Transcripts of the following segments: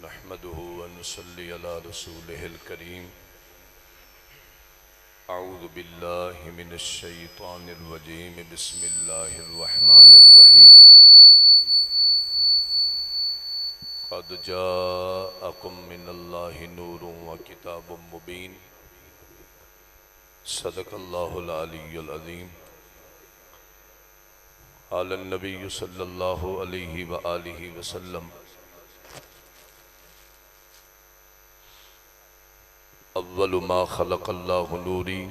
नहमदुहु व नुसल्ली अला रसूलिहिल करीम। अऊज़ु बिल्लाहि मिनश शैतानिर रजीम। बिस्मिल्लाहिर रहमानिर रहीम। क़द जाअकुम मिनल्लाहि नूरुन व किताबुम मुबीन। सदक़ल्लाहुल अलियुल अज़ीम। क़ालन नबिय्यु सल्लल्लाहु अलैहि व आलिहि वसल्लम अव्वलु मा ख़लक़ल्लाहु नूरी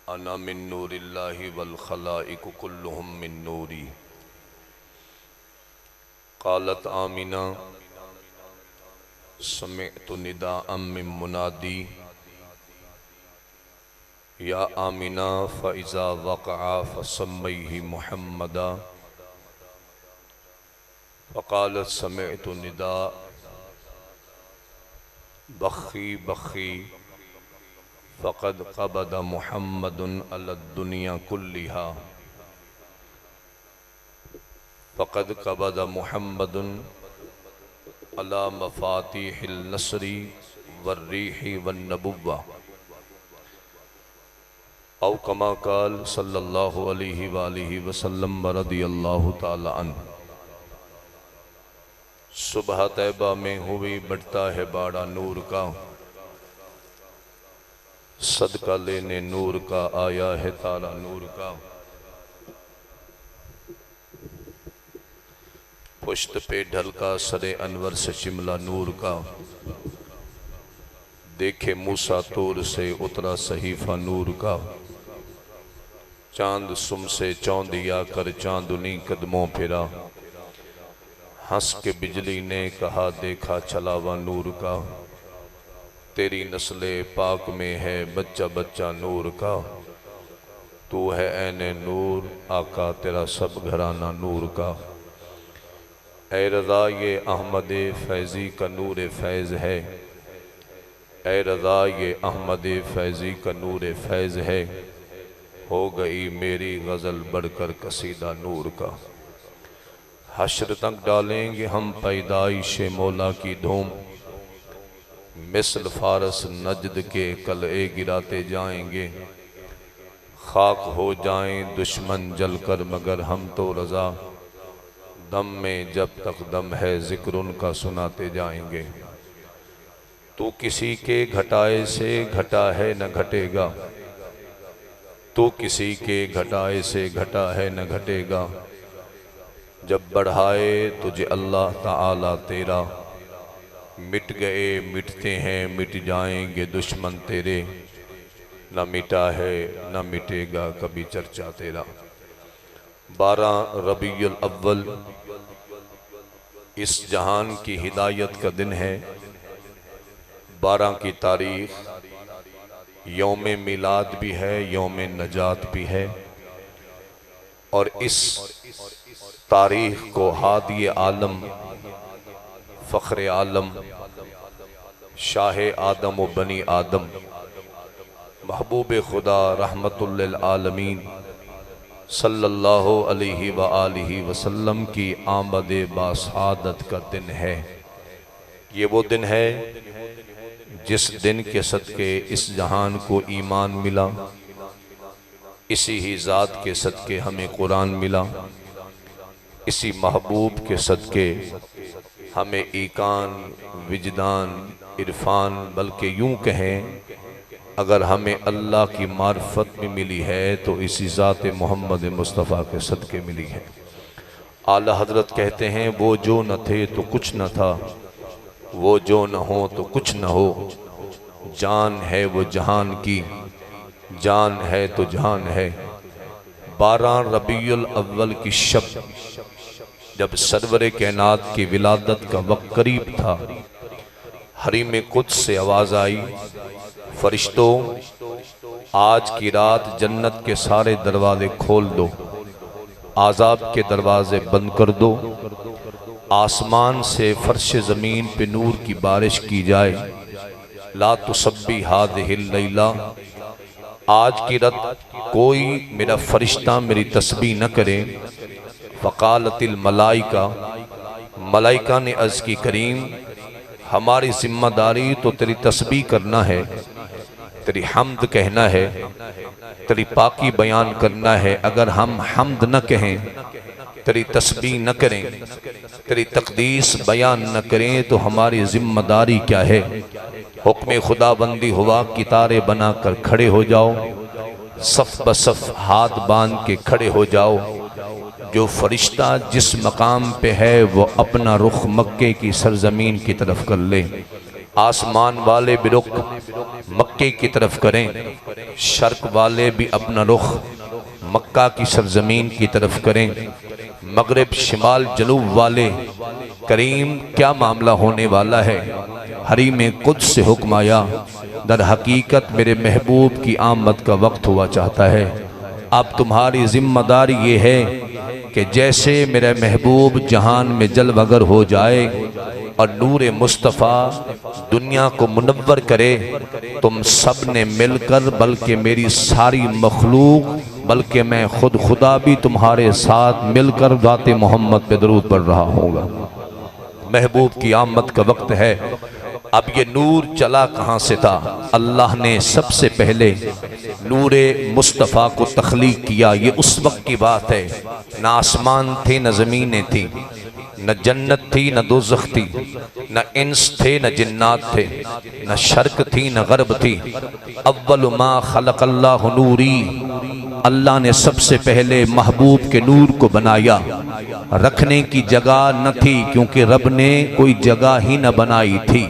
अना मिन नूरिल्लाहि वल ख़लाइक़ु कुल्लुहुम मिन नूरी। क़ालत आमिना समिअतु निदाअम मिन मुनादी या आमिना फ़इज़ा वक़अ फ़सम्मैहि मुहम्मदा। फ़क़ालत समिअतु निदा बख़ी बख़ी फ़क़द क़बद मुहम्मदुन अलद दुनिया कुल्लिहा। फ़क़द क़बद मुहम्मदुन अला मफ़ातिहिल नस्री वर्रीहि वन्नबुव्वा। औ कमा क़ाल सल्लल्लाहु अलैहि वालिहि वसल्लम व रदियल्लाहु ताला अन्हु। सुबह तैबा में हुई बढ़ता है बाड़ा नूर का, सदका लेने नूर का आया है तारा नूर का। पुश्त पे ढलका सरे अनवर से शिमला नूर का। देखे मूसा तूर से उतरा सहीफा नूर का। चांद सुम से चौंधिया कर चांदनी कदमों फिरा। हंस के बिजली ने कहा देखा छलावा नूर का। तेरी नस्ले पाक में है बच्चा बच्चा नूर का। तू है ऐने नूर आका तेरा सब घराना नूर का। ऐ रज़ा ये अहमद फैज़ी का नूर फैज़ है। ऐ रज़ा ये अहमद फैज़ी का नूर फैज़ है। हो गई मेरी गज़ल बढ़कर कसीदा नूर का। हश्र तक डालेंगे हम पैदाइश मौला की धूम। मिसल फारस नजद के कलए गिराते जाएंगे। खाक हो जाएं दुश्मन जलकर मगर हम तो रज़ा। दम में जब तक दम है जिक्र उनका सुनाते जाएंगे। तू किसी के घटाए से घटा है न घटेगा। तू किसी के घटाए से घटा है न घटेगा। जब बढ़ाए तुझे अल्लाह ताला तेरा। मिट गए मिटते हैं मिट जाएंगे दुश्मन तेरे। न मिटा है न मिटेगा कभी चर्चा तेरा। 12 रबीउल अव्वल इस जहान की हिदायत का दिन है। 12 की तारीख यौम मिलाद भी है यौम नजात भी है। और इस तारीख को हादी आलम फ़ख्र आलम शाह आदम व बनी आदम महबूब खुदा रहमतुल लिल आलमीन सल्लल्लाहु अलैहि व आलिहि वसल्लम की आमद बासादत का दिन है। ये वो दिन है जिस दिन के सदके इस जहान को ईमान मिला। इसी ही ज़ात के सदके हमें कुरान मिला। इसी महबूब के सदके हमें ईकान विजदान इरफान बल्कि यूं कहें अगर हमें अल्लाह की मार्फत में मिली है तो इसी ज़ात मोहम्मद मुस्तफ़ा के सदके मिली है। आला हजरत कहते हैं वो जो न थे तो कुछ न था। वो जो न हो तो कुछ न हो। जान है वो जहान की जान है तो जान है। 12 रबीउल अव्वल की शब जब सरवरे कैनात की विलादत का वक्त करीब था। हरीम कुद्स से आवाज़ आई फरिश्तों आज की रात जन्नत के सारे दरवाजे खोल दो। आज़ाब के दरवाजे बंद कर दो। आसमान से फर्श ज़मीन पे नूर की बारिश की जाए। ला तुसब्बी हादिहिल लैला आज की रात कोई मेरा फरिश्ता मेरी तस्बीह न करे। फ़क़ालतिल मलाइका मलाइका ने अर्ज की, करीम हमारी जिम्मेदारी तो तेरी तस्बीह करना है, तेरी हम्द कहना है, तेरी पाकी बयान करना है। अगर हम हम्द न कहें, तेरी तस्बीह न करें, तेरी तकदीस बयान न करें तो हमारी जिम्मेदारी क्या है। हुक्म खुदाबंदी हुआ, कितारे बनाकर खड़े हो जाओ, सफ बसफ हाथ बांध के खड़े हो जाओ। जो फरिश्ता जिस मकाम पे है वो अपना रुख मक्के की सरजमीन की तरफ कर ले। आसमान वाले भी रुख मक्के की तरफ करें, शर्क वाले भी अपना रुख मक्का की सरजमीन की तरफ करें, मगरिब शिमाल जनूब वाले। करीम क्या मामला होने वाला है। हरीम कुद्स से हुक्म आया, दर हकीकत मेरे महबूब की आमद का वक्त हुआ चाहता है। अब तुम्हारी जिम्मेदारी ये है कि जैसे मेरा महबूब जहान में जलवगर हो जाए और नूर मुस्तफ़ा दुनिया को मुनव्वर करे, तुम सब ने मिलकर, बल्कि मेरी सारी मखलूक, बल्कि मैं खुद खुदा भी तुम्हारे साथ मिलकर ज़ाते मोहम्मद पे दरूद पढ़ रहा होगा। महबूब की आमद का वक्त है। अब ये नूर चला कहाँ से था। अल्लाह ने सबसे पहले नूरे मुस्तफ़ा को तख्लीक किया। ये उस वक्त की बात है, न आसमान थे न ज़मीनें थी, न जन्नत थी न दोज़ख थी, न इंस थे न जिन्नात थे, न शर्क थी न गर्ब थी। अव्वल मा खलक़ल्लाहु नूरी, अल्लाह ने सबसे पहले महबूब के नूर को बनाया। रखने की जगह न थी, क्योंकि रब ने कोई जगह ही न बनाई थी,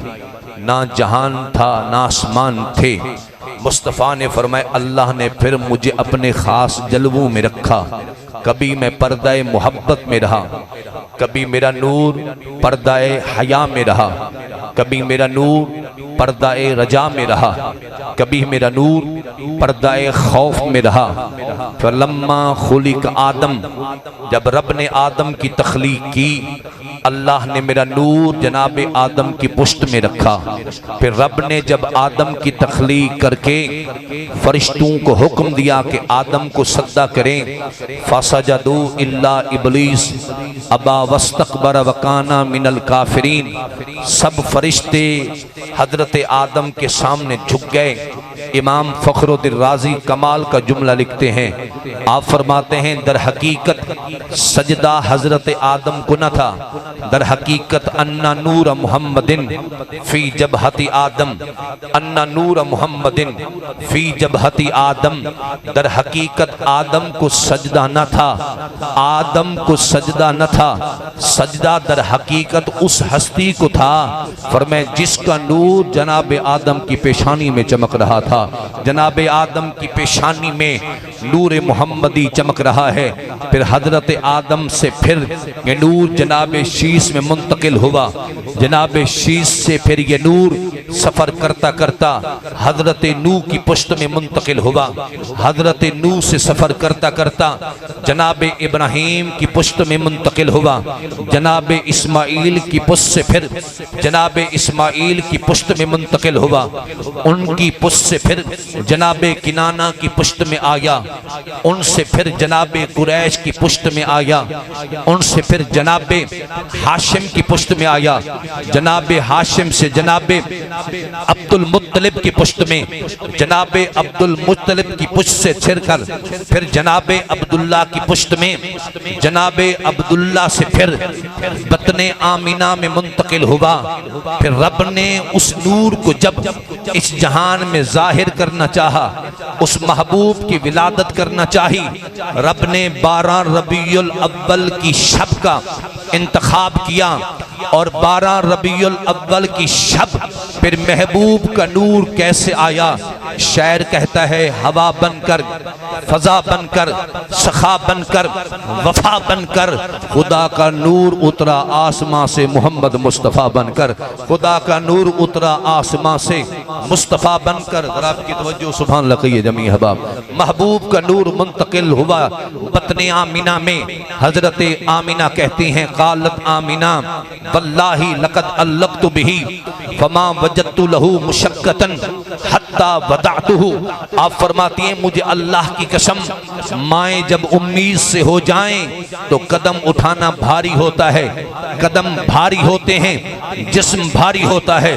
ना जहान था ना आसमान थे। मुस्तफ़ा ने फरमाया, अल्लाह ने फिर मुझे अपने ख़ास जलवों में रखा। कभी मैं पर्दाए मोहब्बत में रहा, कभी मेरा नूर पर्दाए हया में रहा, कभी मेरा नूर पर्दाए रजा में रहा, कभी मेरा नूर पर्दाए खौफ में रहा। फलम्मा खुलिक आदम, जब रब ने आदम की तख्लीक की, अल्लाह ने मेरा नूर जनाब आदम की पुश्त में रखा। फिर रब ने जब आदम की तख्लीक करके फरिश्तों को हुक्म दिया कि आदम को सजदा करें, फसजदू इल्ला इब्लीस अबा वस्तकबर वकाना मिनल काफिरीन, सब फरिश्ते हजरत आदम के सामने झुक गए। इमाम फखरुद्दीन राजी कमाल का जुमला लिखते हैं, आप फरमाते हैं, दर हकीकत सजदा हजरत आदम को न था, दर हकीकत अन्ना नूर मुहम्मदिन फी जबहती आदम, अन्ना नूर मुहम्मदिन फी जबहती आदम। दर हकीकत आदम को सजदा न था, आदम को सजदा न था, सजदा दर हकीकत उस हस्ती को था, फरमाए जिसका नूर जनाब आदम की पेशानी में चमक रहा था। जनाब आदम की पेशानी में नूर मोहम्मदी चमक रहा है। फिर हजरत आदम से फिर ये नूर जनाब शीश में मुंतकिल हुआ। जनाब शीश से फिर ये नूर सफर करता करता हजरत नू की पुश्त में मुंतकिल हुआ। हजरत नू से सफर करता करता जनाब इब्राहीम की पुश्त में मुंतकिल हुआ। जनाब इस्माइल की पुश्त से फिर जनाब इस्माइल की पुश्त में मुंतकिल हुआ। उनकी पुश्त से फिर जनाब किनाना की पुश्त में आया। उनसे फिर जनाब कुरैश की पुश्त में आया। उनसे फिर जनाब हाशिम की पुश्त में आया। जनाब हाशिम से जनाब अब्दुल मुत्तलिब की पुश्त में, जनाब अब्दुल मुत्तलिब की पुश्त से छिड़कर फिर जनाब अब्दुल्ला की पुश्त में, जनाब अब्दुल्ला से फिर बतने आमीना में मुंतकिल हुआ। फिर रब ने उस नूर को जब इस जहान में जाहिर करना चाहा, उस महबूब की विलादत करना चाही, रब ने 12 रबीउल अव्वल की शब का इंतखाब किया और 12 रबीउल अव्वल की शब फिर महबूब का नूर कैसे आया। शायर कहता है, हवा बनकर, फजा बनकर, सखा बनकर, वफा बनकर खुदा का नूर उतरा आसमां से मोहम्मद मुस्तफ़ा बनकर। खुदा का नूर उतरा आसमां से मुस्तफ़ा बनकर। जरा आपकी तवज्जो सुभान लकीय जमी हबाब। महबूब का नूर मुंतकिल हुआ बतने आमीना में। हजरत आमीना कहती हैं, कालत आमीना वल्लाही लक़द अल्लक़तु बिही फमा वजदतु लहू मुशक्कतन हत्ता वदअतुहु। आप फरमाती हैं मुझे अल्लाह की कसम, माएँ जब उम्मीद से हो जाएं तो कदम उठाना भारी होता है, कदम भारी होते हैं, जिस्म भारी होता है,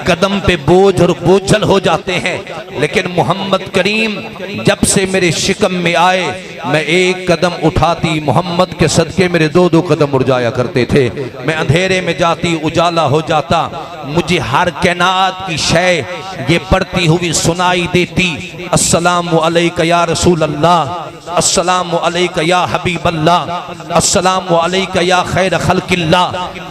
कदम पे बोझ और बोझल हो जाते हैं। लेकिन मोहम्मद करीम जब से मेरे शिकम में आए, मैं एक कदम उठाती मोहम्मद के सदके मेरे दो दो कदम उड़ जाया करते थे। मैं अंधेरे में जाती उजाला हो जाता, मुझे हर कैनात की शय ये पढ़ती हुई सुनाई देती, अस्सलामु अलैका या रसूल अल्लाह, अस्सलामु अलैका या हबीब अल्लाह, अस्सलामु अलैका या खैर खल्किल्लाह।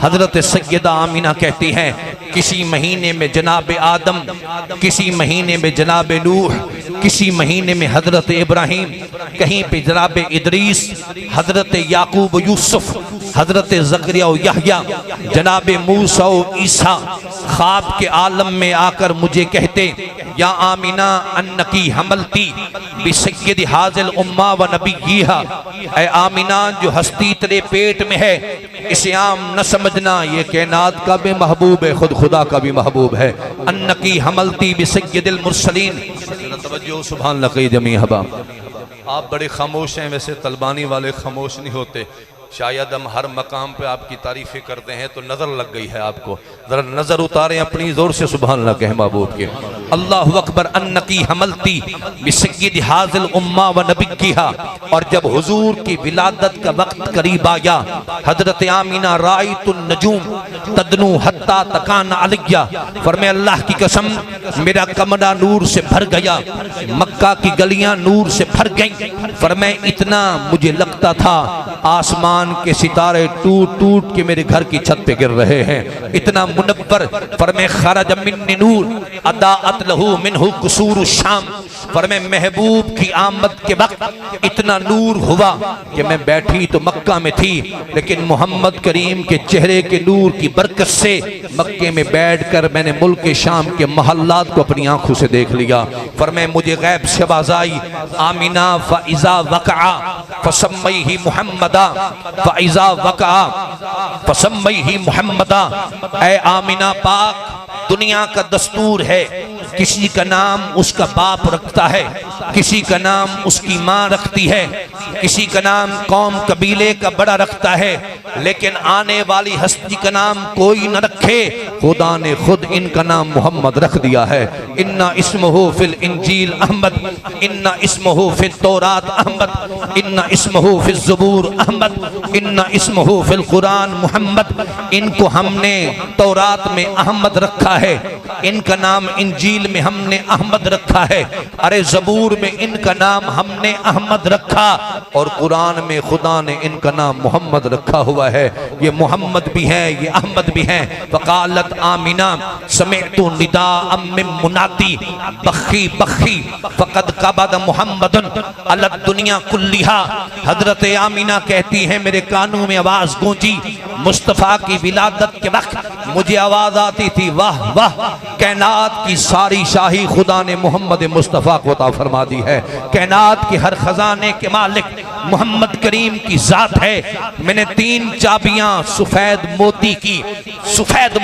हजरत सैयदा आमीना कहती हैं किसी महीने में जनाब आदम, किसी महीने में जनाब नूह, किसी महीने में हजरत इब्राहिम, कहीं पे जनाब इदरीस, हजरत याकूब यूसुफ, हजरत ज़करिया यहया, जनाब मूसा ईसा ख्वाब के आलम में आकर मुझे कहते या आमीना अन्नकी हमलती बिसय्यद हाज़िल उम्मा व नबिय्यिहा। ऐ आमीना जो हस्ती तेरे पेट में है इसे आम न समझना, ये कायनात का भी महबूब है, खुद खुदा का भी महबूब है। अन्नकी हमलती बिसय्यदिल मुरसलीन। तवज्जो सुभान लकी जमी हबा। आप बड़े खामोश हैं, वैसे तलबानी वाले खामोश नहीं होते। शायद हम हर मकाम पे आपकी तारीफ़ें करते हैं तो नज़र लग गई है आपको, ज़रा नज़र उतारें अपनी, ज़ोर से सुभान अल्लाह कहें महबूब के। अल्लाहु अकबर। अन्नकी हमलती बिसय्यद हाज़िल उम्मा व नबिय्यिहा। और जब हुजूर की विलादत का वक्त करीब आया, हजरत आमीना राइतुन नजूम तदनु हत्ता तकान अलैया। फरमाए अल्लाह की कसम मेरा कमरा नूर से भर गया, मक्का की गलियां नूर से भर गईं। फरमाए इतना मुझे लगता था आसमान के सितारे टूट टूट के मेरे घर की छत पे गिर रहे हैं, इतना मुनव्वर। फरमाए खरज मिन्नी नूर अदाअत लहू मिन्हु कुसूर शाम। फरमाए महबूब की आमद के वक्त इतना नूर हुआ कि मैं बैठी तो मक्का में थी, लेकिन मोहम्मद करीम के चेहरे के नूर की बरकत से मक्के में बैठकर मैंने मुल्क के शाम के महल्लात को अपनी आंखों से देख लिया। फरमाए मुझे गैब से आवाज़ आई आमीना फ़इज़ा वक़अ फ़सम्मैहि मुहम्मदा, फ़इज़ा वक़अ फ़सम्मैहि मुहम्मदा। ऐ आमीना पाक, दुनिया का दस्तूर है किसी का नाम उसका बाप रखता है, किसी का नाम उसकी माँ रखती है, किसी का नाम कौम कबीले का बड़ा रखता है, लेकिन आने वाली हस्ती का नाम कोई न रखे, खुदा ने खुद इनका नाम मोहम्मद रख दिया है। इन्ना इस्महु फिल इंजील अहमद, इन्ना इस्महु फिल तौरात अहमद, इन्ना इस्महु फिल ज़बूर अहमद, इन्ना इस्महु फिल कुरान मुहम्मद। इनको हमने तौरात में अहमद रखा है, इनका नाम इंजील में हमने अहमद रखा है, अरे ज़बूर में इनका नाम हमने अहमद रखा, और कुरान में खुदा ने इनका नाम मोहम्मद रखा हुआ है। ये मोहम्मद भी हैं, ये अहमद भी हैं। फ़क़ालत आमीना समिअतु निदाअ मिन मुनादी बख्खी बख्खी फ़क़द क़बद मुहम्मदुन अला दुनिया कुल्लिहा। हजरत आमीना कहती हैं मेरे कानों में आवाज़ गूंजी, मुस्तफ़ा की विलादत के वक्त मुझे आवाज़ आती थी वाह वाह, कायनात की सारी शाही खुदा ने मोहम्मद मुस्तफ़ा को अता फरमा दी है। कायनात के हर खजाने के मालिक मोहम्मद करीम की जात है। मैंने 3 चाबियां सफ़ेद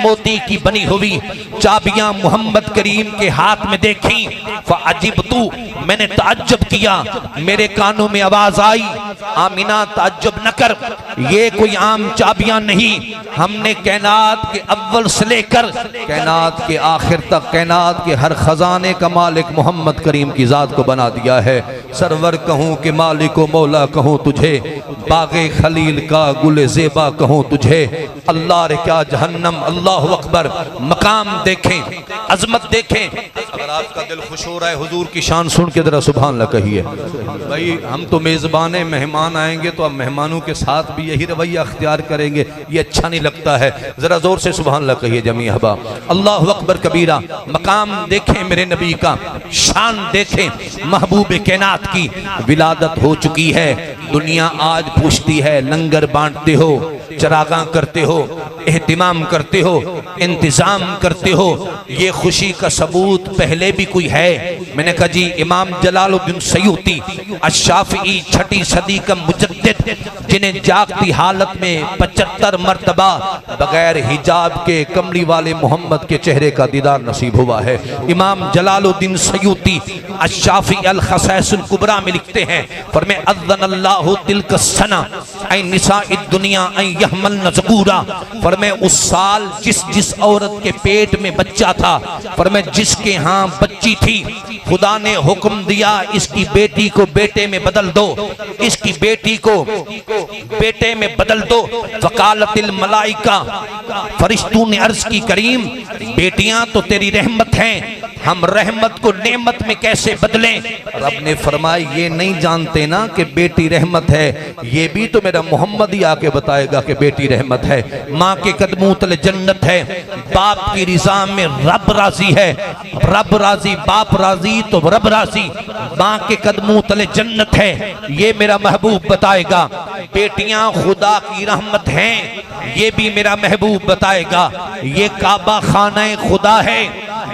मोती की बनी हुई चाबियां मोहम्मद करीम के हाथ में देखी। फ़अजिबतु, मैंने ताज्जुब किया, मेरे कानों में आवाज आई आमीना ताज्जुब न कर, ये कोई आम चाबियां नहीं, हमने कायनात के अव्वल से लेकर कायनात के आखिर तक कायनात के हर खजाने का मालिक मोहम्मद करीम की जात को बना दिया है। सरवर कहूँ कि मालिक व मौला कहूँ तुझे, बागे खलील का गुल ज़ेबा कहूँ तुझे, अल्लाह रे क्या जहन्नम। अल्लाह अकबर। मकाम देखें, अजमत देखें। अगर आपका दिल खुश हो रहा है हुजूर की शान सुन के जरा सुभान अल्लाह कहिए। भाई हम तो मेज़बान हैं, मेहमान आएंगे तो अब मेहमानों के साथ भी यही रवैया अख्तियार करेंगे, ये अच्छा नहीं लगता है। जरा जोर से सुभान अल्लाह कहिए जमी हबा। अल्लाह अकबर कबीरा। मकाम देखें मेरे नबी का, शान देखें, महबूब कायनात की विलादत हो चुकी है। दुनिया आज पूछती है लंगर बांटते हो, चरागां करते हो, एहतिमाम करते हो, इंतज़ाम करते हो, ये खुशी का सबूत पहले भी कोई है? मैंने कहा जी, इमाम जलालुद्दीन सयूती अश-शाफ़िई 6वीं सदी का मुजद्दिद, जिन्हें जागती हालत में 75 मरतबा बगैर हिजाब के कमली वाले मोहम्मद के चेहरे का दीदार नसीब हुआ है। इमाम जलालुद्दीन सयूती अश-शाफ़िई अल-ख़साइसुल कुबरा में लिखते हैं, फरमाए अज़्ज़नल्लाहु तिल्का सना ऐ निसाइद दुनिया ऐ यहमलन ज़कूरा, फरमाए उस साल जिस औरत के पेट में बच्चा था, फरमाए जिसके यहाँ बच्ची थी, खुदा ने हुक्म दिया इसकी बेटी को बेटे में बदल दो, इसकी बेटी को बेटे में बदल दो। वकालतिल मलाइका, फरिश्तों ने अर्ज की, करीम बेटियां तो तेरी रहमत हैं, हम रहमत को नेमत में कैसे बदलें? रब ने फरमाया ये नहीं जानते ना कि बेटी रहमत है, ये भी तो मेरा मोहम्मद ही आके बताएगा कि बेटी रहमत है। माँ के कदमों तले जन्नत है, बाप की रिजा में रब राजी है, रब राजी, बाप राजी तो रब राजी, माँ के कदमों तले जन्नत है, ये मेरा महबूब बताएगा। बेटियां खुदा की रहमत हैं, ये भी मेरा महबूब बताएगा। ये काबा खाना खुदा है,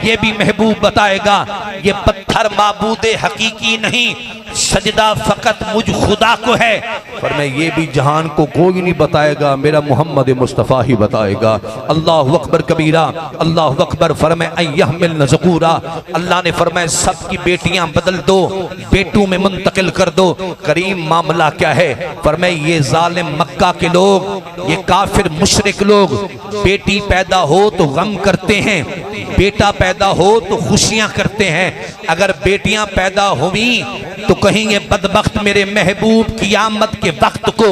ये भी महबूब बताएगा। ये पत्थर माबूदे हकीकी नहीं, सजदा फकत मुझ खुदा को है। पर मैं ये भी जहान को कोई नहीं बताएगा, मेरा मोहम्मद मुस्तफ़ा ही बताएगा। अल्लाहु अकबर कबीरा, अल्लाहु अकबर। फरमाए अय्यहमिल ज़कूरा, अल्लाह ने फरमाया सबकी बेटियां बदल दो, बेटों में मुंतकिल कर दो। करीम मामला क्या है? फरमाए ये जालिम मक्का के लोग, ये काफिर मुशरिक लोग, बेटी पैदा हो तो गम करते हैं, बेटा पैदा हो तो खुशियां करते हैं। अगर बेटियां पैदा हुई तो कहेंगे बदबख्त मेरे महबूब की आमद के वक्त को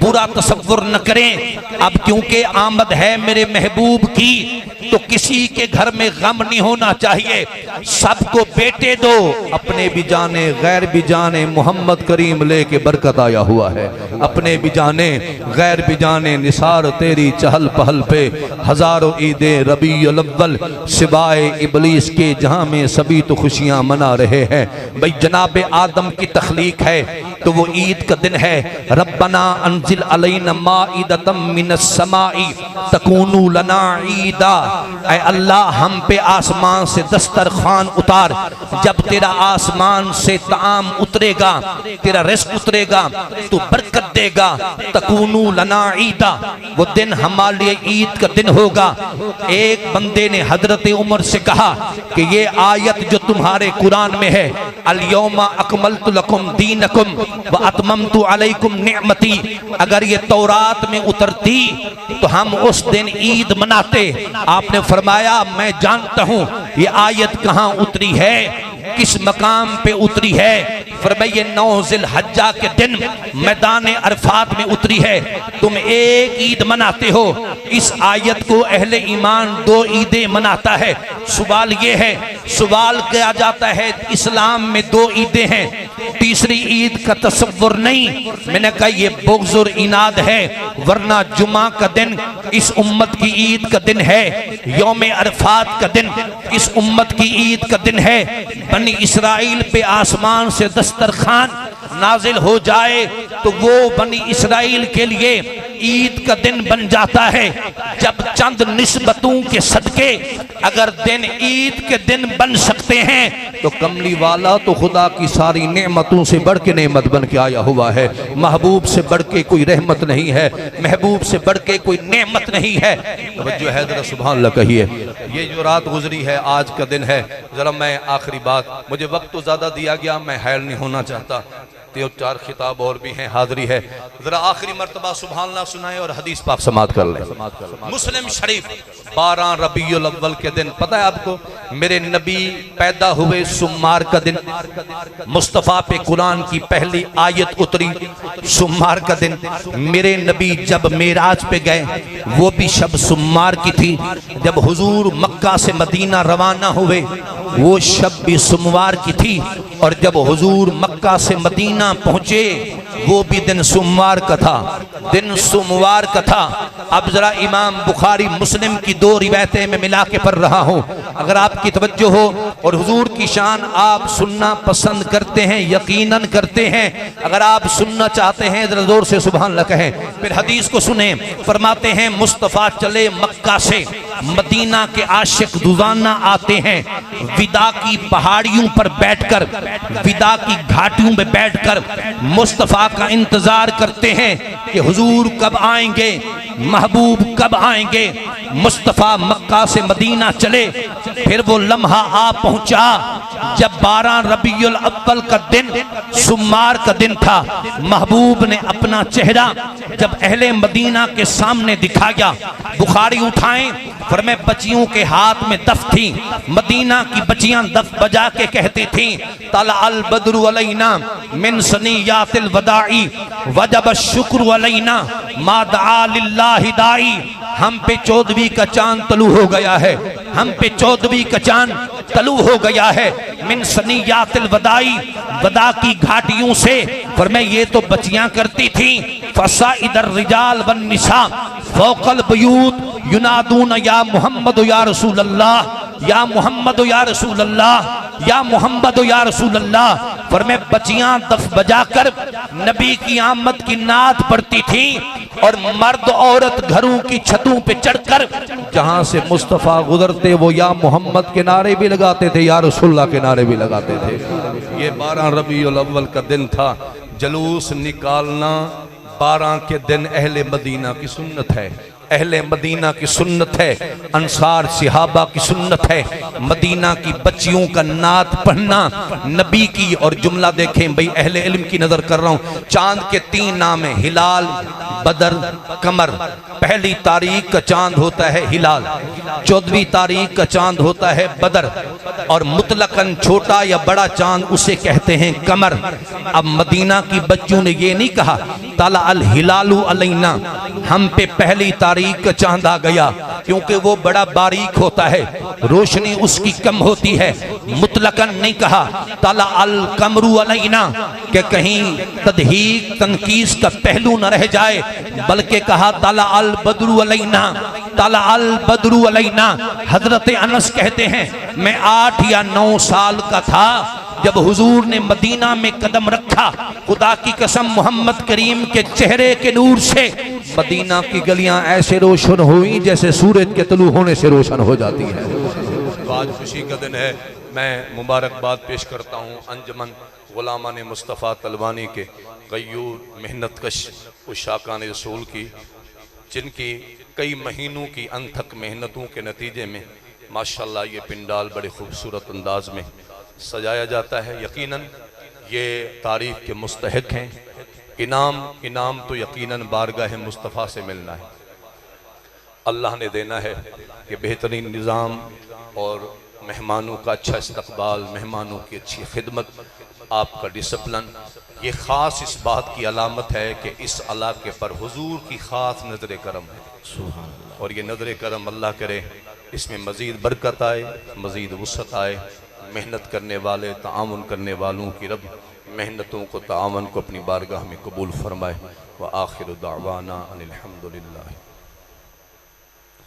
बुरा तसव्वुर न करें। अब क्योंकि आमद है मेरे महबूब की, तो किसी के घर में गम नहीं होना चाहिए, सबको बेटे दो, अपने भी जाने गैर भी जाने मोहम्मद करीम लेके बरकत आया हुआ है। अपने भी जाने गैर भी जाने निसार तेरी चहल पहल पे, हजारों ईदे रबीउल अव्वल सिवाए इबलीस के जहां में सभी तो खुशियां मना रहे हैं। भाई जनाब आदम की तख्लीक है तो वो ईद का दिन है। रब्बना अंजिल अलैना माइदतम मिनस समाई तकूनु लना ईदा, ऐ अल्लाह हम पे आसमान से दस्तरखान उतार। जब तेरा आसमान से ताम उतरेगा, तेरा रिज़्क़ उतरेगा तो बरकत देगा। तकूनु लना ईदा, वो दिन हमारे लिए ईद का दिन होगा। एक बंदे ने हजरत उमर से कहा कि ये आयत जो तुम्हारे कुरान में है, अल यौमा अकमलतु लकुम दीनकुम व अतममतु अलैकुम निअमती, अगर ये तौरात में उतरती तो हम उस दिन ईद मनाते। आपने फरमाया मैं जानता हूं ये आयत कहां उतरी है, किस मकाम पे उतरी है। फरमाइए 9 ज़िलहज्जा के दिन मैदान अरफात में उतरी है। तुम एक ईद मनाते हो, इस आयत को अहले ईमान 2 ईदें मनाता है। सवाल ये है, सवाल किया जाता है इस्लाम में 2 ईदें हैं, तीसरी ईद का तसव्वुर नहीं। मैंने कहा ये बुग़्ज़ और इनाद है, वरना जुमा का दिन इस उम्मत की ईद का दिन है, यौम अरफात का दिन इस उम्मत की ईद का दिन है। बनी इसराइल पे आसमान से दस्तरखान नाजिल हो जाए तो वो बनी इसराइल के लिए ईद का दिन बन जाता है। जब चंद निस्बतों के सदके अगर दिन ईद के दिन बन सकते हैं तो कमली वाला तो खुदा की सारी नेमतों से बढ़ के नेमत बन के आया हुआ है। महबूब से बढ़ के कोई रहमत नहीं है, महबूब से बढ़ के कोई नेमत नहीं है। जो है जरा सुभान अल्लाह कहिए। ये जो रात गुजरी है आज का दिन है, जरा मैं आखिरी बात, मुझे वक्त तो ज्यादा दिया गया, मैं हैल नहीं होना चाहता, 4 खिताब और भी हैं, हाजिरी है, जरा आखिरी मर्तबा सुभान अल्लाह सुनाए और हदीस पाक समात कर लें। मुस्लिम शरीफ 12 रबीउल अव्वल के दिन, पता है आपको मेरे नबी पैदा हुए सोमवार का दिन, मुस्तफ़ा पे कुरान की पहली आयत उतरी सोमवार का दिन। मेरे नबी जब मेराज पे गए वो भी शब सोमवार की थी। जब हुजूर मक्का से मदीना रवाना हुए वो शब भी सोमवार की थी। और जब हुजूर मक्का से मदीना पहुंचे वो भी दिन सोमवार का था, दिन सोमवार का था। अब जरा इमाम बुखारी मुस्लिम की दो रिवायतें में मिला के पढ़ रहा हूँ, अगर आपकी तवज्जो हो और हुजूर की शान आप सुनना पसंद करते हैं, यकीनन करते हैं, अगर आप सुनना चाहते हैं जरा जोर से सुभान अल्लाह कहें। फिर हदीस को सुने। फरमाते हैं मुस्तफ़ा चले मक्का से मदीना के आशिक रोजाना आते हैं, विदा की पहाड़ियों पर बैठकर, विदा की घाटियों में बैठकर मुस्तफ़ा का इंतजार करते हैं कि हुजूर कब आएंगे, महबूब कब आएंगे। मुस्तफ़ा मक्का से मदीना चले, फिर वो लम्हा आ पहुंचा जब 12 रबीउल अव्वल का दिन सोमवार का दिन था। महबूब ने अपना चेहरा जब अहले मदीना के सामने दिखाया, बुखारी उठाएं, फरमाए बच्चियों के हाथ में दफ थी, मदीना की बच्चियां दफ बजा के कहती थी तला अल बद्रु अलैना मिन सनियातिल वदाई वजब शुक्र अलैना मा दआ लिल्लाहि दाई। हम पे 14वीं का चांद तलू हो गया है, हम पे 14वीं का चांद तलू हो गया है। मिन सनियातिल वदाई, वदा की घाटियों से। फरमाए ये तो बच्चियां करती थी। फसा इधर रिजाल वन निसा फौकल बयूत युनादून या मोहम्मद या रसूल अल्लाह, या मोहम्मद या रसूल अल्लाह, या मोहम्मद या रसूल अल्लाह। फरमाए बच्चियां दफ बजाकर नबी की आमद की नात पढ़ती थी और मर्द औरत घरों की छतों पे चढ़कर जहां से मुस्तफ़ा गुजरते वो या मोहम्मद के नारे भी लगाते थे, या रसूलुल्लाह के नारे भी लगाते थे। ये 12 रबीउल अव्वल का दिन था। जलूस निकालना 12 के दिन अहले मदीना की सुन्नत है, अहले मदीना की सुन्नत है, अंसार सिहाबा की सुन्नत है। मदीना की बच्चियों का नात पढ़ना नबी की। और जुमला देखें भाई, अहले इल्म की नजर कर रहा हूँ। चांद के 3 नाम है, हिलाल, बदर, कमर। पहली तारीख का चांद होता है हिलाल, 14वीं तारीख का चांद होता है बदर, और मुतलकन छोटा या बड़ा चांद उसे कहते हैं कमर। अब मदीना की बच्चों ने ये नहीं कहा ताला अल हिलालु अलैना, हम पे पहली तारीख का चांद आ गया, क्योंकि वो बड़ा बारीक होता है, रोशनी उसकी कम होती है। मुतलकन नहीं कहा ताला अल कमरु अलैना कि कहीं तदहीक तनकीस का पहलू न रह जाए, बल्कि कहा ताला अल बदरु अलैना, ताला अल बदरु अलैना। हजरत अनस कहते हैं मैं 8 या 9 साल का था जब हुजूर ने मदीना में कदम रखा। खुदा की कसम मोहम्मद करीम के चेहरे के नूर से मदीना की गलियां ऐसे रोशन हुई जैसे सूरज के तलू होने से रोशन हो जाती है। तो आज खुशी का दिन है। मैं मुबारकबाद पेश करता हूँ अंजमन गुलामान मुस्तफ़ा तलवानी के गयूर मेहनत कश उशाकान रसूल की, जिनकी कई महीनों की अनथक मेहनतों के नतीजे में माशाल्लाह ये पिंडाल बड़े खूबसूरत अंदाज में सजाया जाता है। यकीनन ये तारीफ के मुस्तहिक हैं। इनाम तो यकीनन बारगाह मुस्तफ़ा से मिलना है, अल्लाह ने देना है। कि बेहतरीन निज़ाम और मेहमानों का अच्छा इस्तकबाल, मेहमानों की अच्छी खिदमत, आपका डिसिप्लिन, ये ख़ास इस बात की अलामत है कि इस इलाके पर हुजूर की ख़ास नज़र करम है। और ये नज़र करम अल्लाह करे इसमें मज़ीद बरकत आए, मज़ीद वुसअत आए। मेहनत करने वाले, ताआवुन करने वालों की रब मेहनतों को, ताआवुन को अपनी बारगाह में कबूल फरमाए। व आखिर दावाना अनिल हम्दुलिल्लाह।